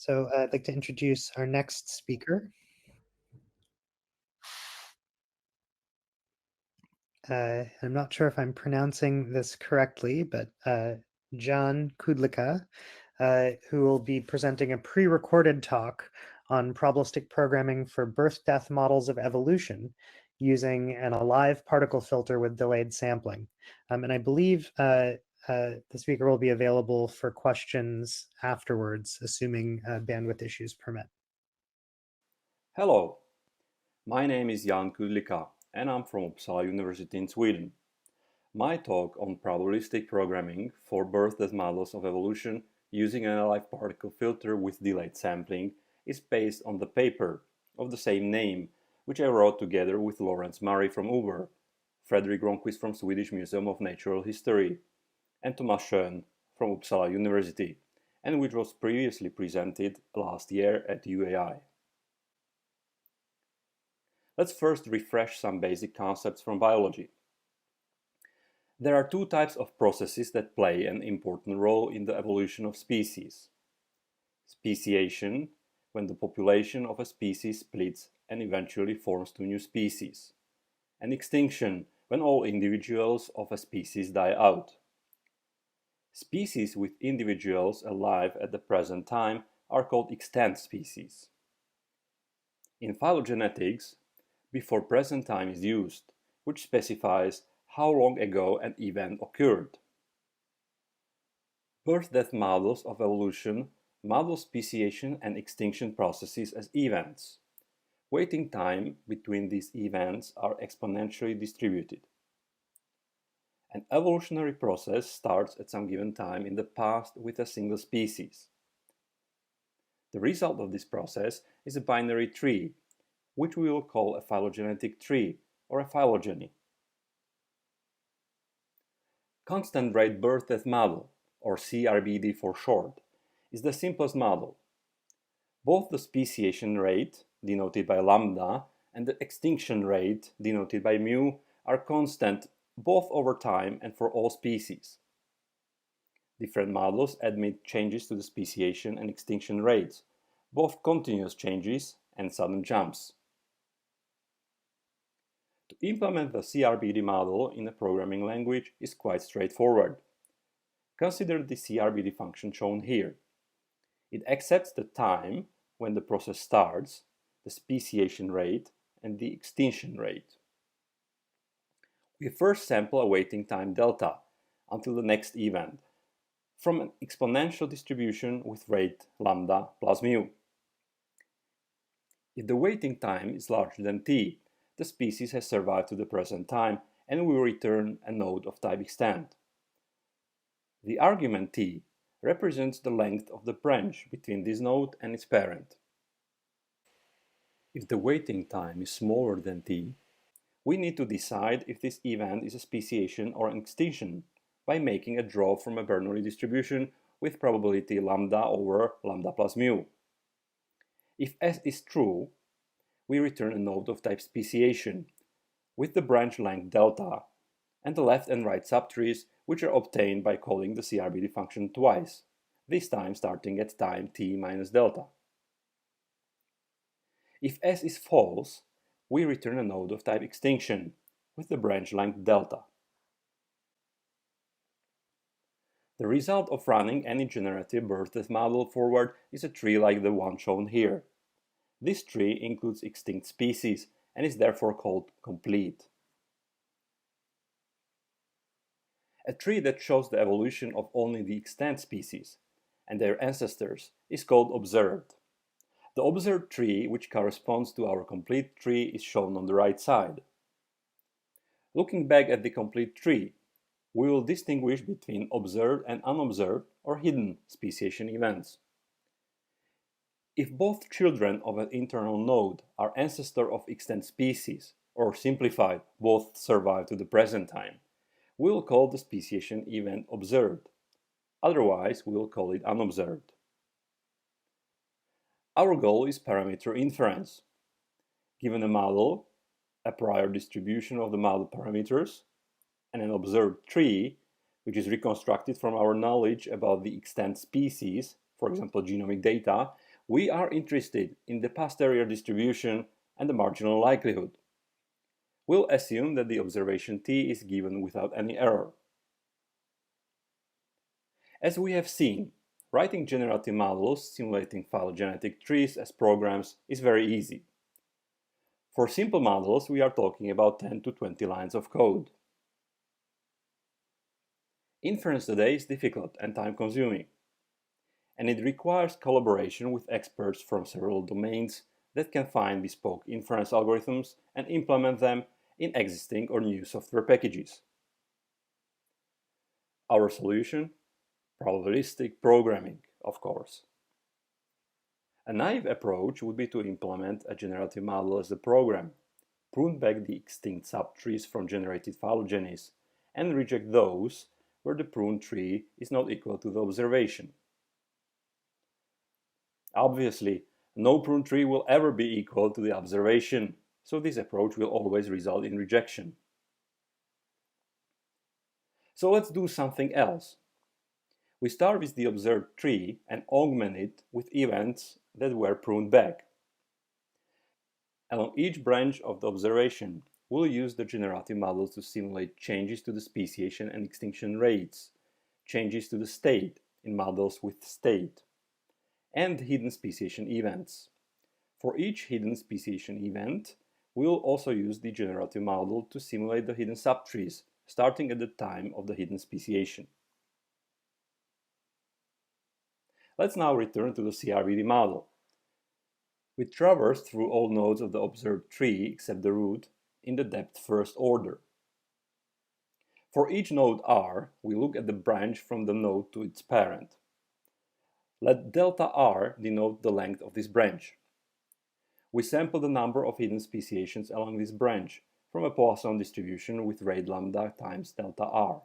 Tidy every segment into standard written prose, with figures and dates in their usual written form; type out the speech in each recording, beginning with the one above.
So I'd like to introduce our next speaker. I'm not sure if I'm pronouncing this correctly, but John Kudlicka, who will be presenting a pre-recorded talk on probabilistic programming for birth-death models of evolution using an alive particle filter with delayed sampling. And I believe the speaker will be available for questions afterwards, assuming bandwidth issues permit. Hello, my name is Jan Kudlicka and I'm from Uppsala University in Sweden. My talk on probabilistic programming for birth-death models of evolution using an alive particle filter with delayed sampling is based on the paper of the same name, which I wrote together with Lawrence Murray from Uber, Fredrik Gronqvist from Swedish Museum of Natural History, and Thomas Schön from Uppsala University, and which was previously presented last year at UAI. Let's first refresh some basic concepts from biology. There are two types of processes that play an important role in the evolution of species. Speciation, when the population of a species splits and eventually forms two new species. And extinction, when all individuals of a species die out. Species with individuals alive at the present time are called extant species. In phylogenetics, before present time is used, which specifies how long ago an event occurred. Birth-death models of evolution model speciation and extinction processes as events. Waiting time between these events are exponentially distributed. An evolutionary process starts at some given time in the past with a single species. The result of this process is a binary tree, which we will call a phylogenetic tree or a phylogeny. Constant rate birth-death model, or CRBD for short, is the simplest model. Both the speciation rate, denoted by lambda, and the extinction rate, denoted by mu, are constant both over time and for all species. Different models admit changes to the speciation and extinction rates, both continuous changes and sudden jumps. To implement the CRBD model in a programming language is quite straightforward. Consider the CRBD function shown here. It accepts the time when the process starts, the speciation rate, and the extinction rate. We first sample a waiting time delta until the next event from an exponential distribution with rate lambda plus mu. If the waiting time is larger than t, the species has survived to the present time and we will return a node of type extant. The argument t represents the length of the branch between this node and its parent. If the waiting time is smaller than t, we need to decide if this event is a speciation or an extinction by making a draw from a Bernoulli distribution with probability lambda over lambda plus mu. If S is true, we return a node of type speciation with the branch length delta and the left and right subtrees, which are obtained by calling the CRBD function twice, this time starting at time t minus delta. If S is false, we return a node of type extinction with the branch length delta. The result of running any generative birth-death model forward is a tree like the one shown here. This tree includes extinct species and is therefore called complete. A tree that shows the evolution of only the extant species and their ancestors is called observed. The observed tree, which corresponds to our complete tree, is shown on the right side. Looking back at the complete tree, we will distinguish between observed and unobserved or hidden speciation events. If both children of an internal node are ancestors of extant species, or simplified, both survive to the present time, we will call the speciation event observed. Otherwise, we will call it unobserved. Our goal is parameter inference. Given a model, a prior distribution of the model parameters, and an observed tree, which is reconstructed from our knowledge about the extant species, for example genomic data, we are interested in the posterior distribution and the marginal likelihood. We'll assume that the observation t is given without any error. As we have seen, writing generative models simulating phylogenetic trees as programs is very easy. For simple models, we are talking about 10 to 20 lines of code. Inference today is difficult and time-consuming, and it requires collaboration with experts from several domains that can find bespoke inference algorithms and implement them in existing or new software packages. Our solution? Probabilistic programming, of course. A naive approach would be to implement a generative model as a program, prune back the extinct subtrees from generated phylogenies, and reject those where the pruned tree is not equal to the observation. Obviously, no pruned tree will ever be equal to the observation, so this approach will always result in rejection. So let's do something else. We start with the observed tree and augment it with events that were pruned back. Along each branch of the observation, we'll use the generative model to simulate changes to the speciation and extinction rates, changes to the state in models with state, and hidden speciation events. For each hidden speciation event, we'll also use the generative model to simulate the hidden subtrees, starting at the time of the hidden speciation. Let's now return to the CRBD model. We traverse through all nodes of the observed tree except the root in the depth first order. For each node R, we look at the branch from the node to its parent. Let delta R denote the length of this branch. We sample the number of hidden speciations along this branch from a Poisson distribution with rate lambda times delta R.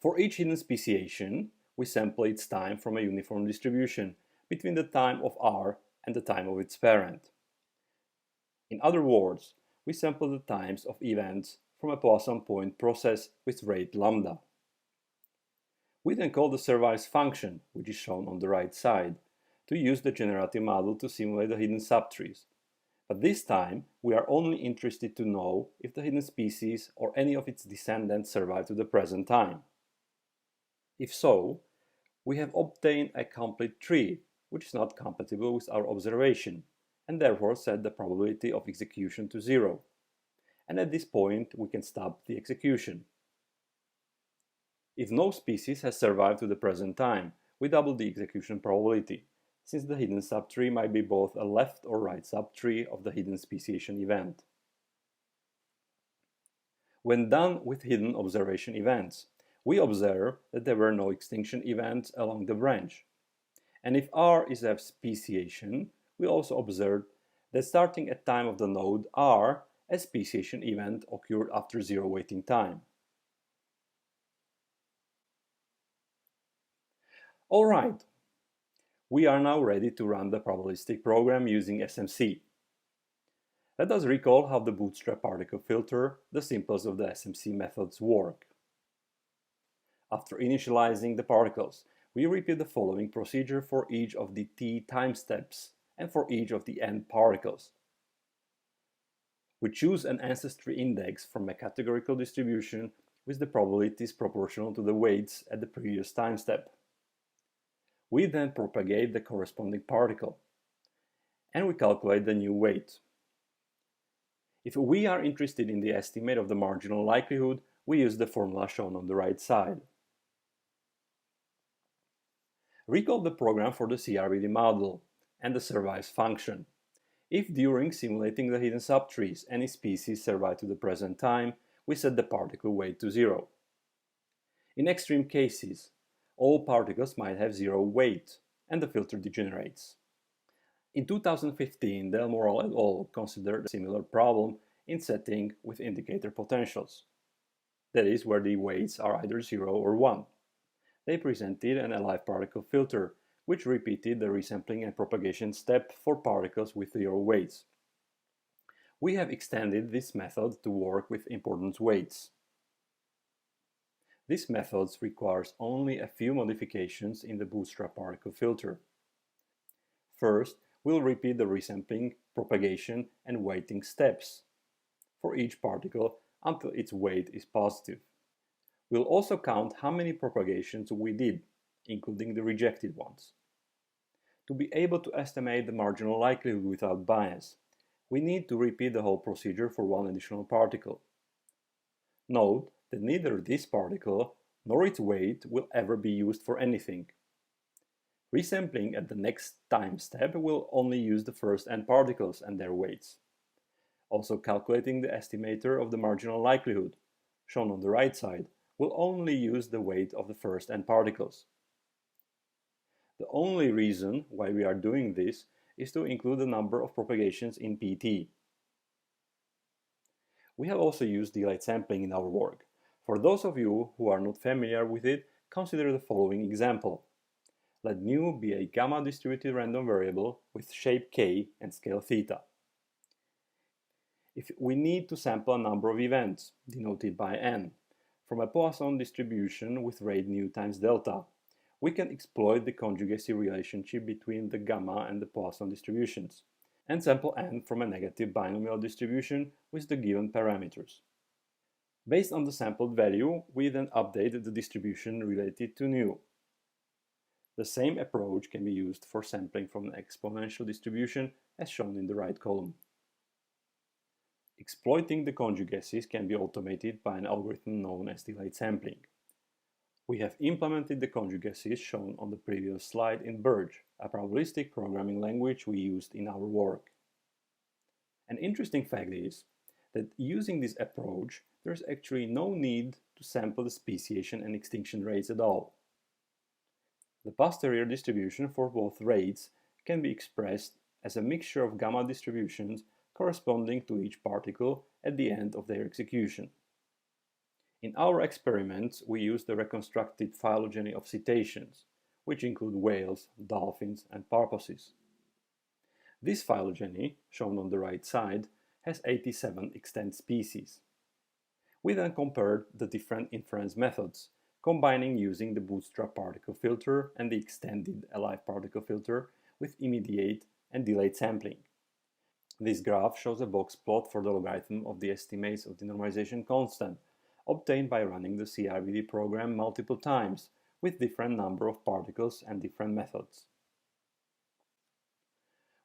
For each hidden speciation, we sample its time from a uniform distribution between the time of R and the time of its parent. In other words, we sample the times of events from a Poisson point process with rate lambda. We then call the service function, which is shown on the right side, to use the generative model to simulate the hidden subtrees. But this time, we are only interested to know if the hidden species or any of its descendants survive to the present time. If so, we have obtained a complete tree, which is not compatible with our observation, and therefore set the probability of execution to 0. And at this point, we can stop the execution. If no species has survived to the present time, we double the execution probability, since the hidden subtree might be both a left or right subtree of the hidden speciation event. When done with hidden observation events, we observe that there were no extinction events along the branch. And if R is a speciation, we also observe that starting at time of the node R, a speciation event occurred after 0 waiting time. Alright, we are now ready to run the probabilistic program using SMC. Let us recall how the BOOTSTRAP particle filter, the simplest of the SMC methods, work. After initializing the particles, we repeat the following procedure for each of the t time steps and for each of the n particles. We choose an ancestry index from a categorical distribution with the probabilities proportional to the weights at the previous time step. We then propagate the corresponding particle, and we calculate the new weight. If we are interested in the estimate of the marginal likelihood, we use the formula shown on the right side. Recall the program for the CRBD model and the service function. If during simulating the hidden subtrees any species survive to the present time, we set the particle weight to 0. In extreme cases, all particles might have 0 weight, and the filter degenerates. In 2015, Del Moral et al. Considered a similar problem in setting with indicator potentials. That is, where the weights are either 0 or 1. They presented an alive particle filter, which repeated the resampling and propagation step for particles with 0 weights. We have extended this method to work with importance weights. This method requires only a few modifications in the BOOTSTRAP particle filter. First, we'll repeat the resampling, propagation, and weighting steps for each particle until its weight is positive. We'll also count how many propagations we did, including the rejected ones. To be able to estimate the marginal likelihood without bias, we need to repeat the whole procedure for one additional particle. Note that neither this particle nor its weight will ever be used for anything. Resampling at the next time step will only use the first n particles and their weights. Also calculating the estimator of the marginal likelihood, shown on the right side, will only use the weight of the first n particles. The only reason why we are doing this is to include the number of propagations in PT. We have also used delayed sampling in our work. For those of you who are not familiar with it, consider the following example. Let nu be a gamma distributed random variable with shape k and scale theta. If we need to sample a number of events, denoted by n, from a Poisson distribution with rate nu times delta, we can exploit the conjugacy relationship between the gamma and the Poisson distributions, and sample n from a negative binomial distribution with the given parameters. Based on the sampled value, we then update the distribution related to nu. The same approach can be used for sampling from an exponential distribution as shown in the right column. Exploiting the conjugacies can be automated by an algorithm known as delayed sampling. We have implemented the conjugacies shown on the previous slide in Birch, a probabilistic programming language we used in our work. An interesting fact is that using this approach, there is actually no need to sample the speciation and extinction rates at all. The posterior distribution for both rates can be expressed as a mixture of gamma distributions corresponding to each particle at the end of their execution. In our experiments, we use the reconstructed phylogeny of cetaceans, which include whales, dolphins, and porpoises. This phylogeny, shown on the right side, has 87 extant species. We then compared the different inference methods, combining using the BOOTSTRAP particle filter and the extended alive particle filter with immediate and delayed sampling. This graph shows a box plot for the logarithm of the estimates of the normalization constant, obtained by running the CRBD program multiple times with different number of particles and different methods.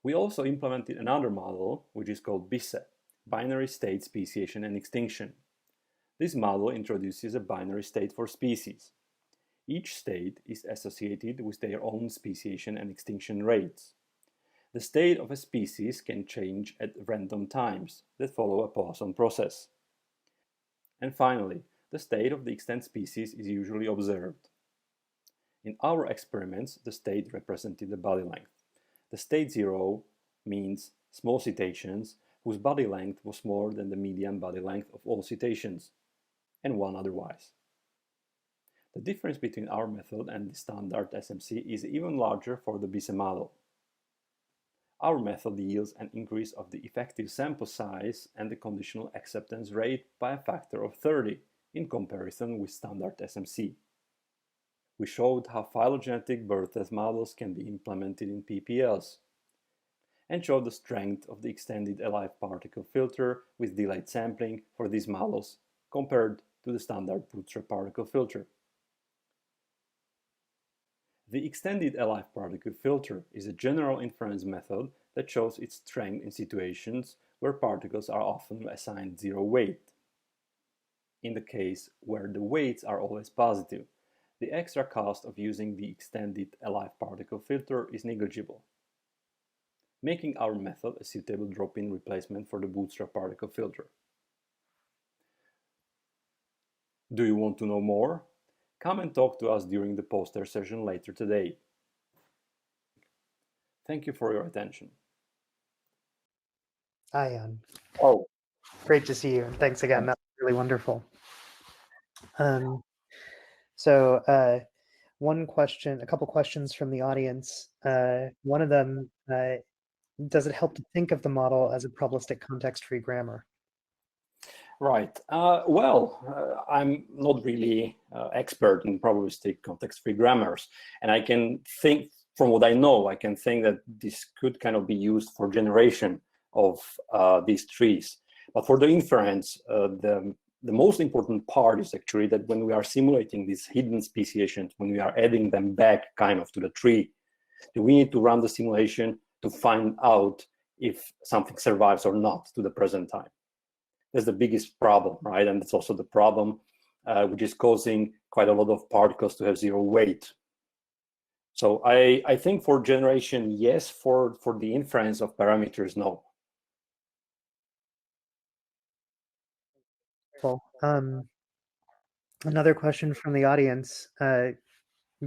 We also implemented another model, which is called BISSE, binary state speciation and extinction. This model introduces a binary state for species. Each state is associated with their own speciation and extinction rates. The state of a species can change at random times that follow a Poisson process. And finally, the state of the extant species is usually observed. In our experiments, the state represented the body length. The state 0 means small cetaceans whose body length was smaller than the median body length of all cetaceans, and 1 otherwise. The difference between our method and the standard SMC is even larger for the BISSE model. Our method yields an increase of the effective sample size and the conditional acceptance rate by a factor of 30 in comparison with standard SMC. We showed how phylogenetic birth test models can be implemented in PPLs, and showed the strength of the extended alive particle filter with delayed sampling for these models compared to the standard BOOTSTRAP particle filter. The extended alive particle filter is a general inference method that shows its strength in situations where particles are often assigned 0 weight. In the case where the weights are always positive, the extra cost of using the extended alive particle filter is negligible, making our method a suitable drop-in replacement for the BOOTSTRAP particle filter. Do you want to know more? Come and talk to us during the poster session later today. Thank you for your attention. Hi, Jan. Oh, Great to see you. And thanks again. That was really wonderful. One question, a couple questions from the audience. One of them, does it help to think of the model as a probabilistic context-free grammar? right. I'm not really expert in probabilistic context-free grammars, and I can from what I know, I can think that this could kind of be used for generation of these trees. But for the inference, the most important part is actually that when we are simulating these hidden speciations, when we are adding them back kind of to the tree, we need to run the simulation to find out if something survives or not to the present time. That's the biggest problem, right? And it's also the problem which is causing quite a lot of particles to have zero weight. So I think for generation, yes. For the inference of parameters, no. Well, another question from the audience.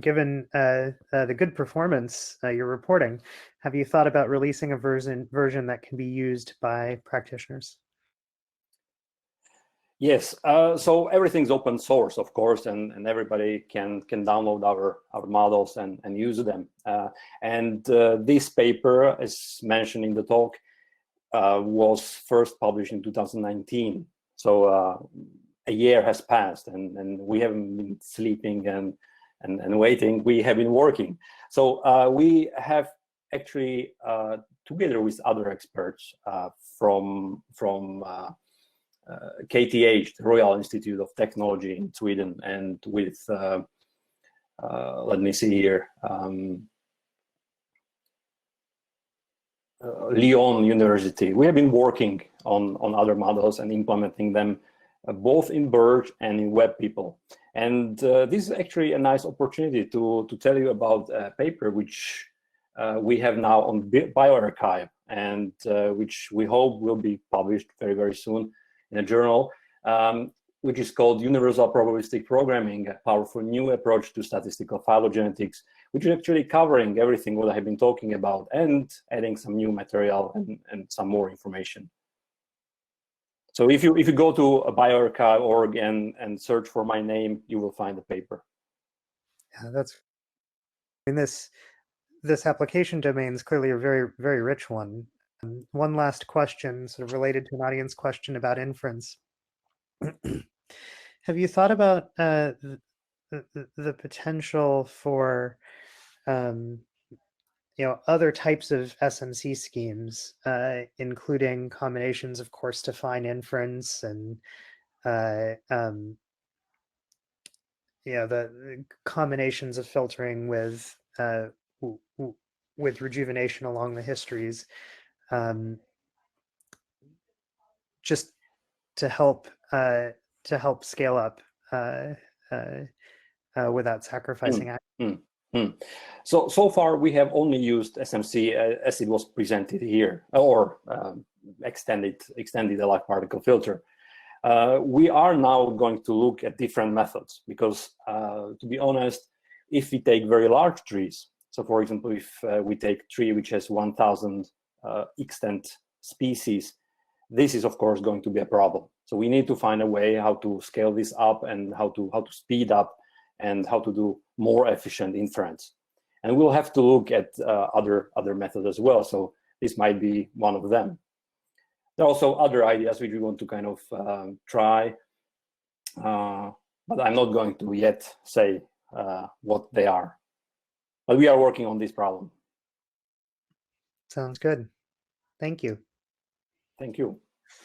Given the good performance you're reporting, have you thought about releasing a version that can be used by practitioners? Yes, so everything's open source, of course, and everybody can download our models and use them. This paper, as mentioned in the talk, was first published in 2019. So a year has passed, and we haven't been sleeping and waiting. We have been working. So we have actually, together with other experts from KTH, the Royal Institute of Technology in Sweden, and with, let me see here, Lyon University. We have been working on other models and implementing them both in BERT and in WebPeople. And this is actually a nice opportunity to tell you about a paper which we have now on bioRxiv, and which we hope will be published very, very soon in a journal, which is called Universal Probabilistic Programming, a powerful new approach to statistical phylogenetics, which is actually covering everything what I have been talking about and adding some new material and some more information. So if you go to bioRxiv.org and search for my name, you will find the paper. Yeah, that's, I mean, this application domain is clearly a very, very rich one. One last question, sort of related to an audience question about inference. Have you thought about the potential for other types of SMC schemes, including combinations of course-defined inference and the combinations of filtering with rejuvenation along the histories, just to help scale up without sacrificing So far we have only used SMC as it was presented here, or extended Dirac particle filter. We are now going to look at different methods because, to be honest, if we take very large trees, so for example, if we take a tree which has 1,000 extant species, this is of course going to be a problem. So we need to find a way how to scale this up and how to speed up and how to do more efficient inference. And we'll have to look at other methods as well. So this might be one of them. There are also other ideas which we want to kind of try, but I'm not going to yet say what they are. But we are working on this problem. Sounds good. Thank you. Thank you.